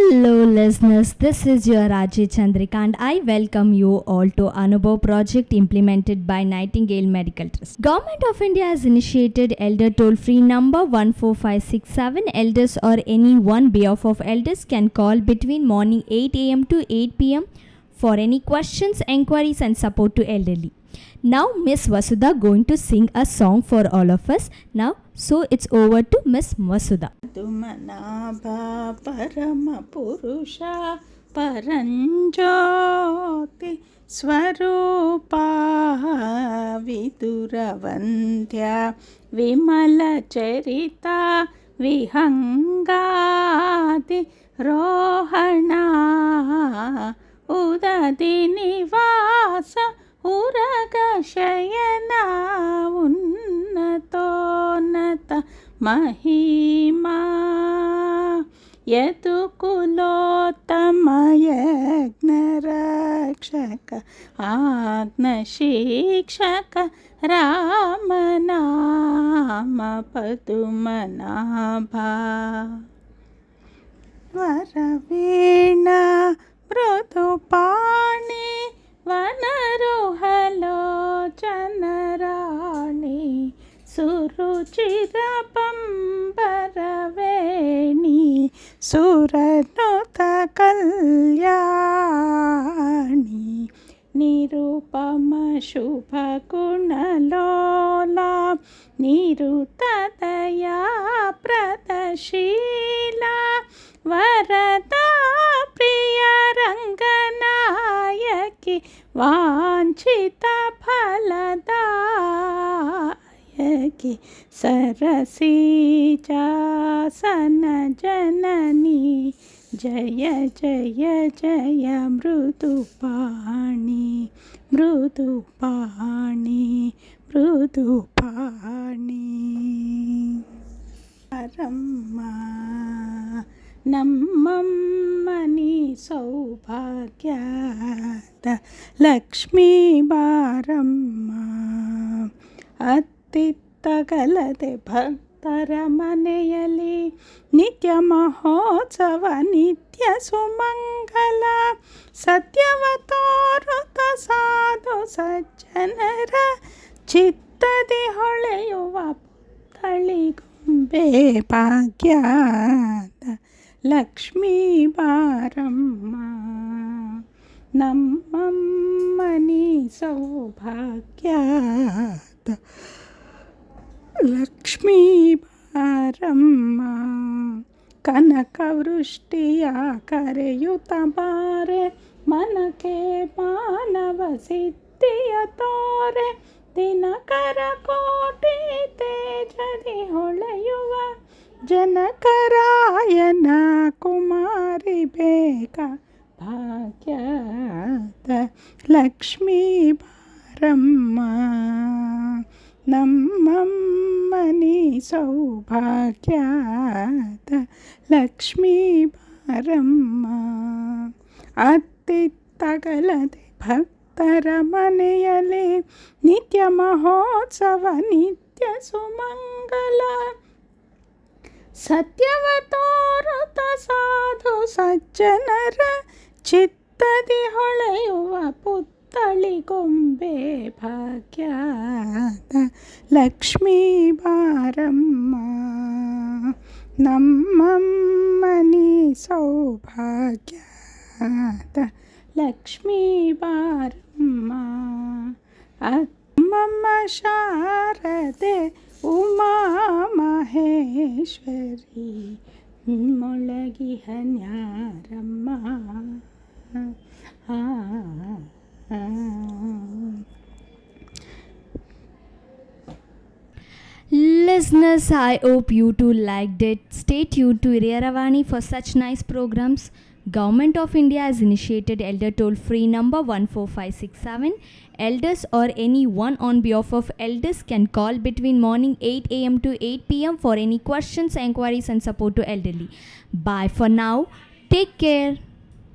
Hello listeners, this is your Raji Chandrika and I welcome you all to Anubhav project implemented by Nightingale Medical Trust. Government of India has initiated elder toll free number 14567. Elders or any one behalf of elders can call between morning 8 am to 8 pm for any questions, enquiries and support to elderly. Now Miss Vasudha going to sing a song for all of us. Now so it's over to Miss Vasudha. మనాభా పరమ పురుష పరంజ్యోతి స్వరూపా విదురవంద్య విమల చరిత విహంగాది రోహణ ఉదతి నివాస ఉరగ శయన ఉన్నతోన్నత మహిమా యదుకులోత్తమయజ్ఞరక్షక ఆజ్ఞశిక్షక రామనామ పదుమనాభా వరవీణ మృదుపాణి వనరుహలోచనరాణి సురుచిర పంబరవేణి సురనుత కళ్యాణి నిరుపమ శుభగుణలోలా నిరుతదయా ప్రదశీల వరదా ప్రియ రంగనాయకి వాంఛిత ఫలదాయకి సరసీజాసన జనని జయ జయ జయ మృదుపాణి మృదుపాణి మృదుపాణి పరమ్మ నమ్మమ్మని సౌభాగ్యద లక్ష్మీ బారమ్మ ಅತ್ತಿತ್ತಗಲದೆ ಭಕ್ತರ ಮನೆಯಲ್ಲಿ ನಿತ್ಯ ಮಹೋತ್ಸವ ನಿತ್ಯ ಸುಮಂಗಲ ಸತ್ಯವ ತೋರುತ ಸಾಧು ಸಜ್ಜನರ ಚಿತ್ತದಿ ಹೊಳೆಯುವ ಪುತ್ಥಳಿಗೊಂಬೆ ಭಾಗ್ಯದ ಲಕ್ಷ್ಮೀ ಬಾರಮ್ಮ ನಮ್ಮಮ್ಮನಿ ಸೌಭಾಗ್ಯದ ಲಕ್ಷ್ಮೀ ಬಾರಮ್ಮ ಕನಕವೃಷ್ಟಿಯ ಕರೆಯುತ್ತ ಬಾರೆ ಮನಕೆ ಮಾನವ ಸಿದ್ಧಿಯ ತೋರೆ ದಿನಕರ ಕೋಟಿ ತೇಜದಿ ಹೊಳೆಯುವ ಜನಕರಾಯನ ಕುಮಾರಿ ಬೇಗ ಭಾಗ್ಯದ ಲಕ್ಷ್ಮೀ ಬಾರಮ್ಮ ನಮ್ಮಮ್ಮನಿ ಸೌಭಾಗ್ಯದ ಲಕ್ಷ್ಮೀ ಬಾರಮ್ಮ ಅತ್ತಿತ್ತಗಲದೆ ಭಕ್ತರ ಮನೆಯಲ್ಲಿ ನಿತ್ಯ ಮಹೋತ್ಸವ ನಿತ್ಯ ಸುಮಂಗಲ ಸತ್ಯವ ತೋರುತ ಸಾಧು ಸಜ್ಜನರ ಚಿತ್ತದಿ ಹೊಳೆಯುವ ಪುತ್ಥಳಿಗೊಂಬೆ ಭಾಗ್ಯದ ಲಕ್ಷ್ಮೀ ಬಾರಮ್ಮ ನಮ್ಮಮ್ಮನಿ ಸೌಭಾಗ್ಯದ ಲಕ್ಷ್ಮೀ ಬಾರಮ್ಮ ಅಮ್ಮಮ್ಮ ಶಾರದೆ Uma Maheshwari ಮೊಳಗಿಹ ನ್ಯಾರಮ್ಮ Listeners, I hope you too liked it. Stay tuned to Iraravani for such nice programs. Government of India has initiated elder toll free number 14567. Elders or anyone on behalf of elders can call between morning 8 am to 8 pm for any questions, enquiries and support to elderly. Bye for now. Take care.